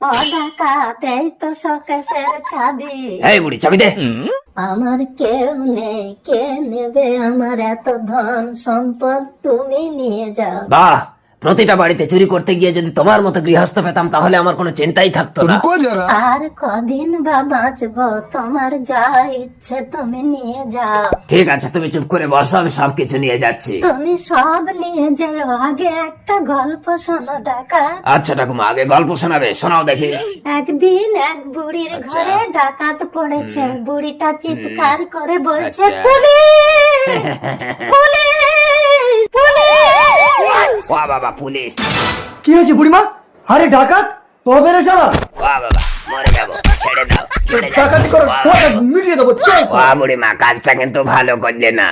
ও ডাকাত, এই তো শোকেশের চাবি। এই বুড়ি চাবি দে। আমার কেউ নেই, কে নেবে আমার এত ধন সম্পদ, তুমি নিয়ে যাও। বাহ, প্রতিটা বাড়িতে চুরি করতে গিয়ে যদি তোমার মতো গৃহস্থ পেতাম তাহলে আমার কোনো চিন্তাই থাকতো না। আর কদিন বা বাঁচবো, তোমার যা ইচ্ছে তুমি নিয়ে যাও। ঠিক আছে, তুমি চুপ করে বসো, আমি সবকিছু নিয়ে যাচ্ছি। তুমি সব নিয়ে যাও, আগে একটা গল্প শোনো ডাকাত। আচ্ছা ঠাকুমা, আগে গল্প শোনাবে, শোনাও দেখি। একদিন এক বুড়ির ঘরে ডাকাত পড়েছে। বুড়িটা চিৎকার করে বলছে, আচ্ছা। Police police police. ওয়া বাবা, পুলিশ! কি হয়েছে বুড়িমা? আরে ডাকাত তবে রে শালা, ওয়া বাবা, মরে যাবো, ছেড়ে দাও, ছেড়ে দাও। ডাকাতি করো, সব মিলিয়ে দেবো, চল। ওয়া বুড়িমা, কাজটা কিন্তু ভালো করলে না।